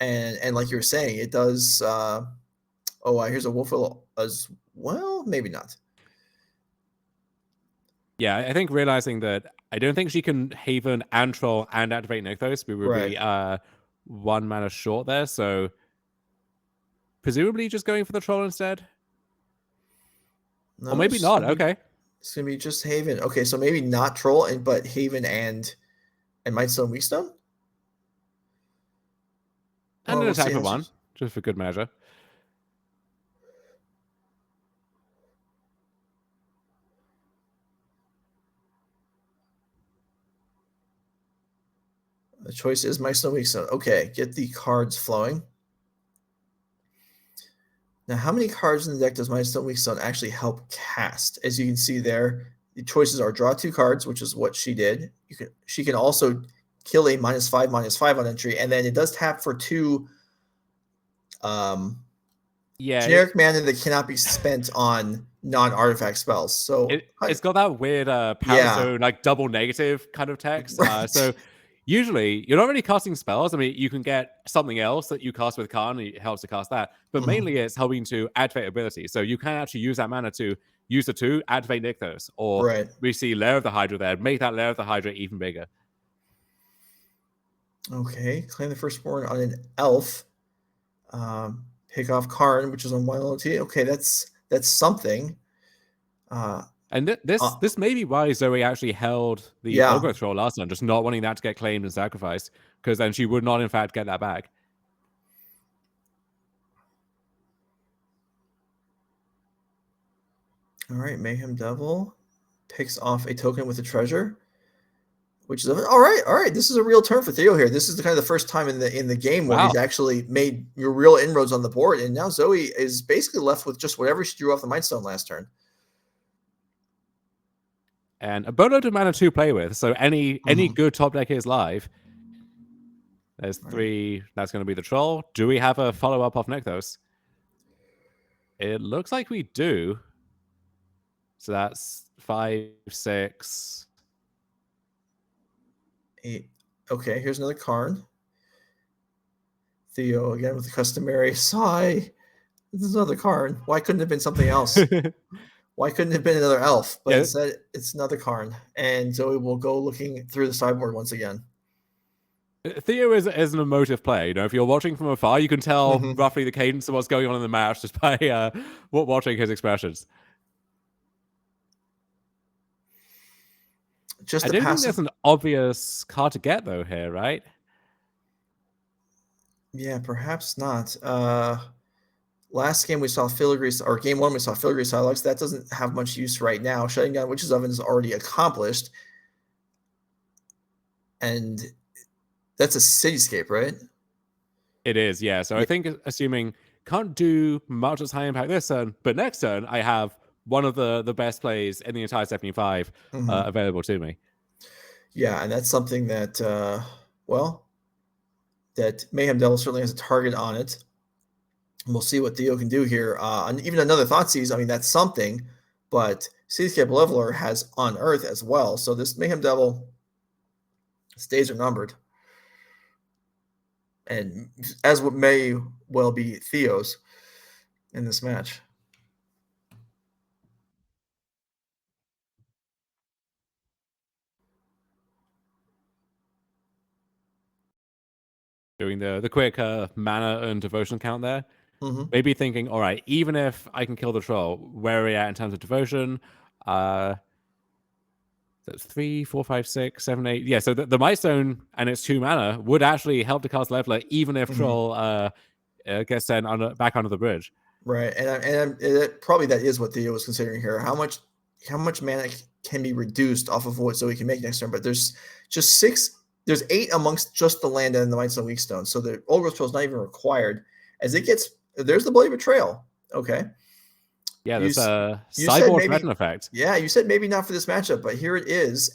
And like you were saying, it does. Here's a Wolfwillow as well. Maybe not. Yeah, I think realizing that I don't think she can Haven and Troll and activate Nykthos. We would be 1 mana short there. So presumably just going for the Troll instead. No, or maybe not. Okay. It's gonna be just Haven. Okay, so maybe not Troll, but Haven and Might Stone, Weak Stone. And an attack for 1, just for good measure. The choice is Might Stone, Weak Stone. Okay, get the cards flowing. Now, how many cards in the deck does Might Stone, Weak Stone actually help cast? As you can see there, the choices are draw 2 cards, which is what she did. She can also kill a -5/-5 on entry, and then it does tap for 2 generic mana that cannot be spent on non-artifact spells. So it's got that weird power zone, like double negative kind of text. Right. So usually you're not really casting spells. I mean, you can get something else that you cast with Karn, and it helps to cast that. But mainly it's helping to activate abilities. So you can actually use that mana to use the 2, activate Nykthos. Or we see Lair of the Hydra there. Make that Lair of the Hydra even bigger. Okay, claim the firstborn on an elf. Pick off Karn, which is on 1 LT. Okay, that's something. And this may be why Zoe actually held the Ogre Troll last time, just not wanting that to get claimed and sacrificed, because then she would not, in fact, get that back. All right, Mayhem Devil picks off a token with a treasure. Which is all right. This is a real turn for Theo here. This is the kind of the first time in the game where he's actually made real inroads on the board, and now Zoe is basically left with just whatever she drew off the Might Stone last turn. And a boatload of mana to play with. So any good top deck is live. There's 3. That's going to be the Troll. Do we have a follow up of Nykthos? It looks like we do. So that's 5, 6. 8. Okay, here's another Karn. Theo again with the customary sigh. This is another Karn. Why couldn't it have been something else? Why couldn't it have been another elf? But instead, it's another Karn. And Zoe will go looking through the sideboard once again. Theo is an emotive player. You know, if you're watching from afar, you can tell roughly the cadence of what's going on in the match just by watching his expressions. Just I don't think there's an obvious card to get though here, right? Yeah, perhaps not. Last game we saw Filigree, or game 1 we saw Filigree Silex. That doesn't have much use right now. Shutting down Witch's Oven is already accomplished. And that's a Cityscape, right? It is, yeah. So I think assuming can't do much as high impact this turn, but next turn I have one of the best plays in the entire 75 available to me. Yeah, and that's something that, that Mayhem Devil certainly has a target on it. And we'll see what Theo can do here. And even another Thoughtseize, I mean, that's something, but Cityscape Leveler has Unearth as well. So this Mayhem Devil, his days are numbered. And as what may well be Theo's in this match. Doing the quick mana and devotion count there. Maybe thinking, all right, even if I can kill the troll, where are we at in terms of devotion? That's 3, 4, 5, 6, 7, 8. Yeah, so the Might Stone and its 2 mana would actually help to cast Leveler, even if troll gets sent back under the bridge. Right, and probably that is what Theo was considering here. How much mana can be reduced off of what Zoe can make next turn? But there's just 6. There's 8 amongst just the land and the Might Stone Weak Stone. So the Old Growth Troll is not even required. As it gets, there's the Bloody Betrayal. Okay. Yeah, there's a Sideboard threaten effect. Yeah, you said maybe not for this matchup, but here it is,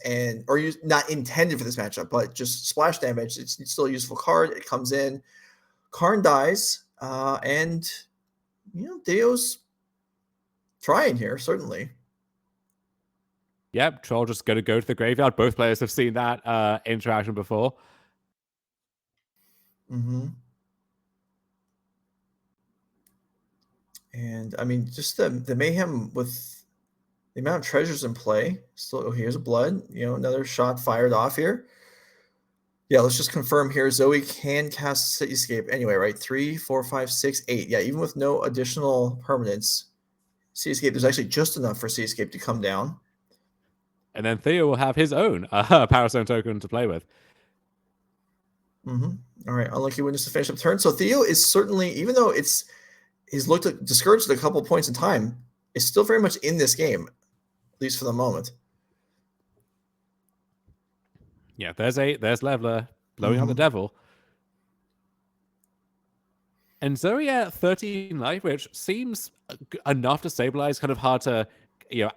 or you not intended for this matchup, but just splash damage. It's still a useful card. It comes in. Karn dies, and Theo's trying here, certainly. Yep, troll just going to go to the graveyard. Both players have seen that interaction before. And I mean, just the mayhem with the amount of treasures in play. So here's a blood, another shot fired off here. Yeah, let's just confirm here. Zoe can cast Cityscape anyway, right? 3, 4, 5, 6, 8. Yeah, even with no additional permanents, Cityscape, there's actually just enough for Cityscape to come down. And then Theo will have his own Power Stone token to play with. All right, Unlucky Witness to finish up turn. So Theo is certainly, even though he's looked discouraged at a couple points in time, is still very much in this game, at least for the moment. Yeah, there's Leveler blowing up the devil. And Zoe at 13 life, which seems enough to stabilize. Kind of hard to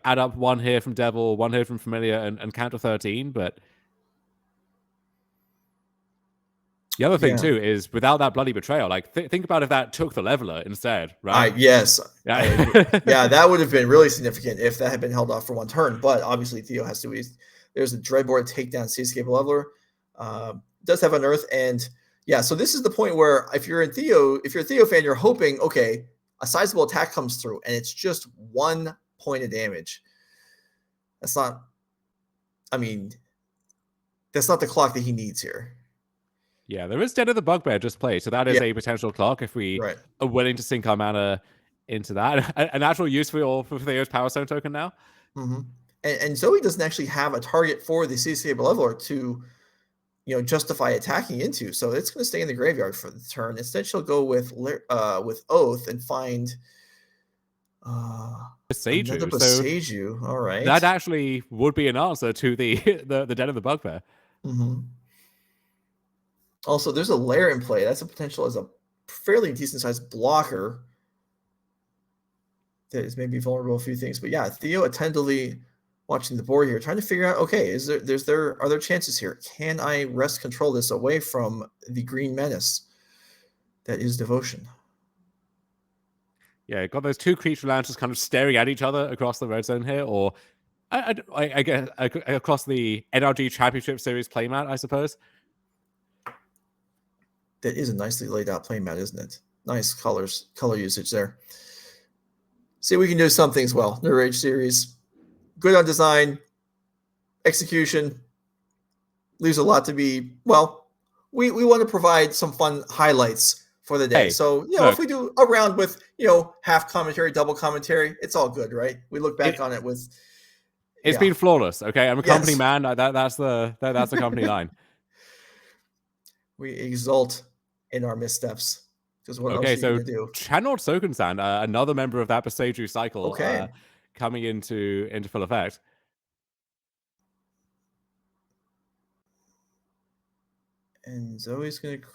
add up 1 here from Devil, 1 here from Familiar, and count to 13. But the other thing too is without that Bloody Betrayal, like think about if that took the Leveler instead, right? Yes. Yeah, that would have been really significant if that had been held off for 1 turn. But obviously Theo has to. There's a Dreadboard takedown Cityscape Leveler. Does have Unearth, and yeah, so this is the point where if you're a Theo fan, you're hoping, okay, a sizable attack comes through, and it's just 1 point of damage. That's not the clock that he needs here. Yeah, there is Den of the Bugbear just played, so that is a potential clock if we are willing to sink our mana into that. An actual use for Theo's Power Stone token now. And Zoe doesn't actually have a target for the Cityscape Leveler to justify attacking into, so it's going to stay in the graveyard for the turn. Instead, she'll go with Oath and find Boseiju. Another Boseiju. All right, that actually would be an answer to the Den of the Bugbear. Also, there's a Lair in play. That's a potential as a fairly decent sized blocker that is maybe vulnerable to a few things. But yeah, Theo attentively watching the board here, trying to figure out, okay, are there chances here? Can I wrest control this away from the green menace that is Devotion? Yeah, got those two creature lands just kind of staring at each other across the red zone here, or I guess across the NRG Championship Series playmat, I suppose. That is a nicely laid out playmat, isn't it? Nice color usage there. See, we can do some things well. NRG Series, good on design, execution, leaves a lot to be, well, we want to provide some fun highlights for the day. Hey, so, look, if we do a round with, half commentary, double commentary, it's all good, right? We look back on it with... It's been flawless, okay? I'm a company Yes. man. That's the company line. We exult in our missteps. Because what else are you going to do? Channeled Soken-san, another member of that Boseiju cycle, coming into full effect. And Zoe's going to...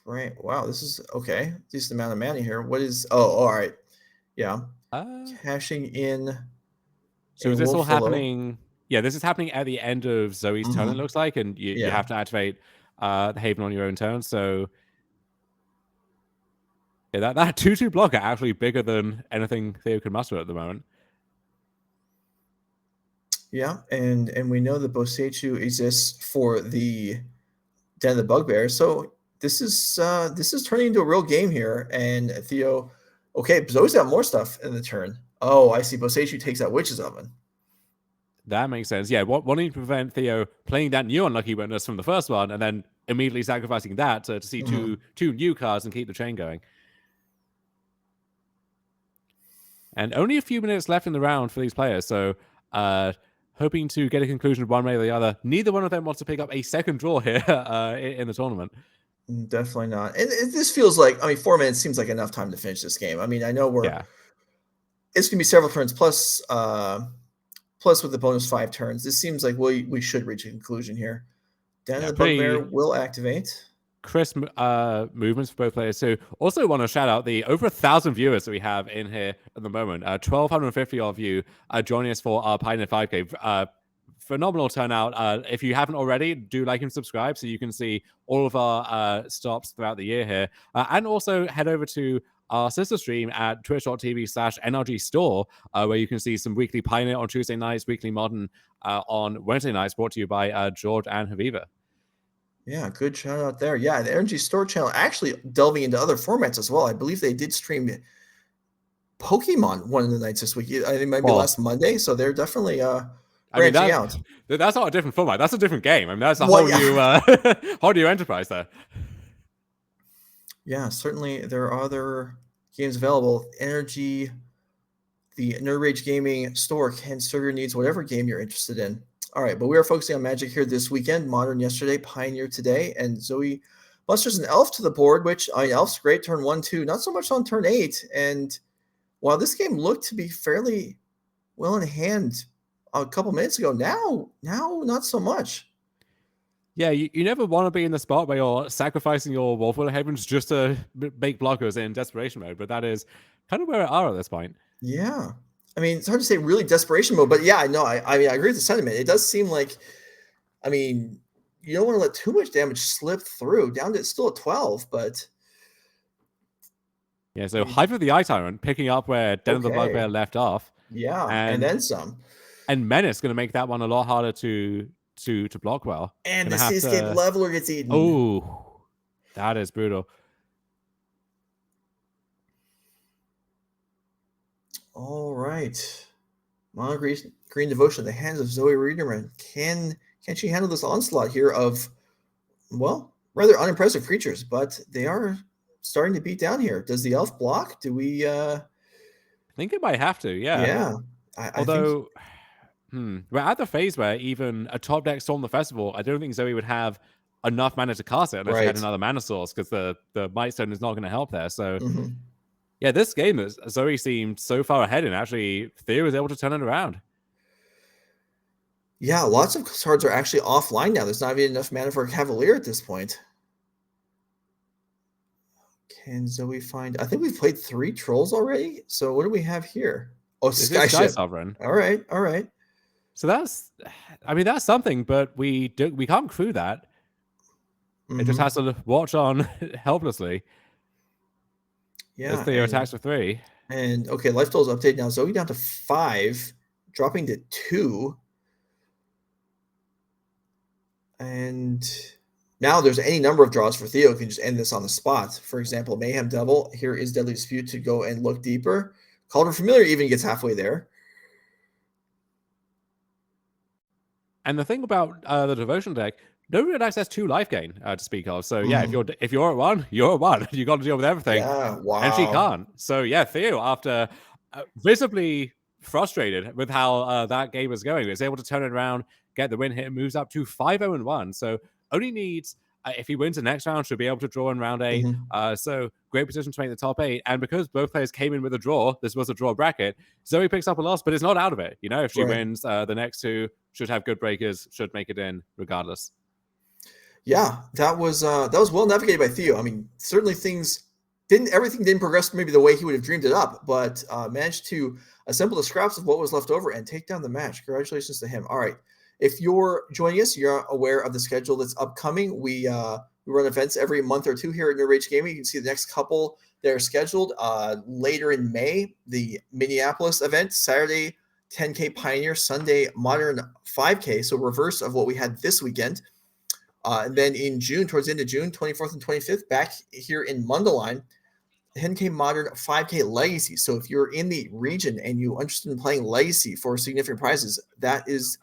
Right. Wow, this is... Okay. Decent amount of mana here. What is... Oh, all right. Yeah. Cashing in... So is this all happening? Yeah, this is happening at the end of Zoe's turn, it looks like, and you have to activate the Haven on your own turn. So yeah, that 2/2 blocker actually bigger than anything Theo can muster at the moment. Yeah, and we know that Boseiju exists for the Den of the Bugbear. So this is turning into a real game here. And Theo, okay, Zoe's got more stuff in the turn. Oh, I see. Boseiju takes that Witch's Oven. That makes sense. Yeah, wanting to prevent Theo playing that new Unlucky Witness from the first one and then immediately sacrificing that to see two new cards and keep the chain going. And only a few minutes left in the round for these players, so hoping to get a conclusion one way or the other. Neither one of them wants to pick up a second draw here in the tournament. Definitely not. And this feels like, 4 minutes seems like enough time to finish this game. I know it's going to be several turns plus with the bonus 5 turns. This seems like we should reach a conclusion here. Den of the Bugbear will activate. Crisp movements for both players too. Also want to shout out the over 1,000 viewers that we have in here at the moment. 1,250 of you joining us for our Pioneer 5K. Phenomenal turnout. If you haven't already, do like and subscribe so you can see all of our stops throughout the year here. And also head over to our sister stream at twitch.tv/NRG Store, where you can see some weekly Pioneer on Tuesday nights, weekly Modern on Wednesday nights, brought to you by George and Haviva. Yeah, good shout out there. Yeah, the NRG Store channel actually delving into other formats as well. I believe they did stream Pokemon one of the nights this week. I think it might be last Monday, so they're definitely branching out. That's not a different format. That's a different game. That's a whole new whole new enterprise there. Yeah, certainly there are other games available. NRG, the Nerd Rage Gaming store can serve your needs, whatever game you're interested in. All right, but we are focusing on Magic here this weekend. Modern yesterday, Pioneer today, and Zoe musters an Elf to the board, which Elf's great turn 1, 2, not so much on turn 8. And while this game looked to be fairly well in hand a couple minutes ago, now not so much. Yeah, you never want to be in the spot where you're sacrificing your Wolfwillow Havens just to make blockers in desperation mode, but that is kind of where we are at this point. Yeah. It's hard to say really desperation mode, but yeah, no, I agree with the sentiment. It does seem like, you don't want to let too much damage slip through. Down to still at 12, but... Yeah, so Hydra the Eye Tyrant picking up where Den of the Bugbear left off. Yeah, and then some. And Menace going to make that one a lot harder to block well. And the Cityscape Leveler gets eaten. Oh, that is brutal. All right. Mono Green Devotion, the hands of Zoe Riederman. Can she handle this onslaught here of, well, rather unimpressive creatures, but they are starting to beat down here. Does the Elf block? Do we... I think it might have to, yeah. Yeah. Although, we're at the phase where even a top deck Storm the Festival, I don't think Zoe would have enough mana to cast it unless she had another mana source, because the Might Stone is not going to help there. So... Yeah, this game, Zoe seemed so far ahead, and actually Theo was able to turn it around. Yeah, lots of cards are actually offline now. There's not even enough mana for a Cavalier at this point. Can Zoe find... I think we've played 3 Trolls already. So what do we have here? Oh, Skysovereign. All right. So that's something, but we can't crew that. It just has to watch on helplessly. Yeah. As Theo attacks for 3. And okay, life totals update now. Zoe down to 5, dropping to 2. And now there's any number of draws for Theo. You can just end this on the spot. For example, Mayhem Devil. Here is Deadly Dispute to go and look deeper. Cauldron Familiar even gets halfway there. And the thing about the Devotion deck, nobody really has 2 life gain to speak of. So yeah, if you're at 1, you're at 1. You got to deal with everything. Yeah, wow. And she can't. So yeah, Theo, after visibly frustrated with how that game was going, is able to turn it around, get the win here, moves up to 5-0-1. So only needs, if he wins the next round, should be able to draw in round 8. So great position to make the top 8. And because both players came in with a draw, this was a draw bracket, Zoe picks up a loss, but it's not out of it. You know, if she wins, the next 2 should have good breakers, should make it in regardless. Yeah, that was well navigated by Theo. I mean, certainly everything didn't progress maybe the way he would have dreamed it up, but managed to assemble the scraps of what was left over and take down the match. Congratulations to him. All right. If you're joining us, you're aware of the schedule that's upcoming. We run events every month or 2 here at NRG Gaming. You can see the next couple that are scheduled later in May. The Minneapolis event, Saturday 10K Pioneer, Sunday Modern 5K. So reverse of what we had this weekend. And then in June, towards the end of June, 24th and 25th, back here in Mundelein, 10K Modern 5K Legacy. So if you're in the region and you're interested in playing Legacy for significant prizes, that is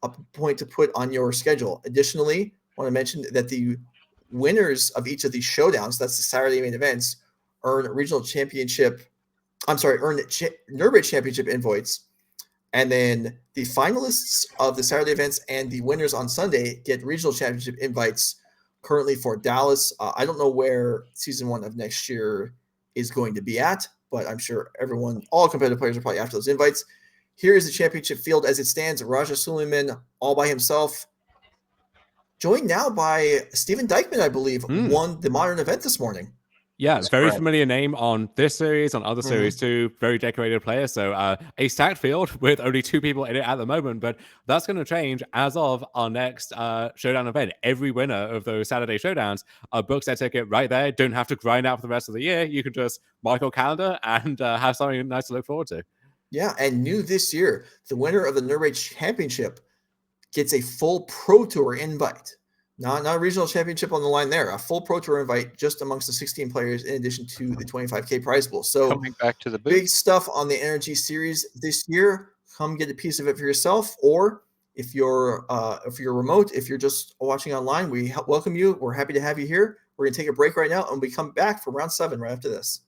a point to put on your schedule. Additionally, I want to mention that the winners of each of these showdowns, that's the Saturday main events, earn NRG Championship invites. And then the finalists of the Saturday events and the winners on Sunday get regional championship invites currently for Dallas. I don't know where season 1 of next year is going to be at, but I'm sure all competitive players are probably after those invites. Here is the championship field as it stands. Raja Suleiman all by himself. Joined now by Steven Dykman, I believe, won the modern event this morning. Yeah, that's very familiar name on this series, on other series too. Very decorated player. So a stacked field with only 2 people in it at the moment, but that's going to change as of our next showdown event. Every winner of those Saturday showdowns books their ticket right there. Don't have to grind out for the rest of the year. You can just mark your calendar and have something nice to look forward to. Yeah, and new this year, the winner of the NRG Championship gets a full Pro Tour invite. Not a regional championship on the line there. A full Pro Tour invite just amongst the 16 players in addition to the 25K prize pool. So coming back to the booth. Big stuff on the NRG series this year. Come get a piece of it for yourself. Or if you're remote, if you're just watching online, we welcome you. We're happy to have you here. We're going to take a break right now, and we come back for round 7 right after this.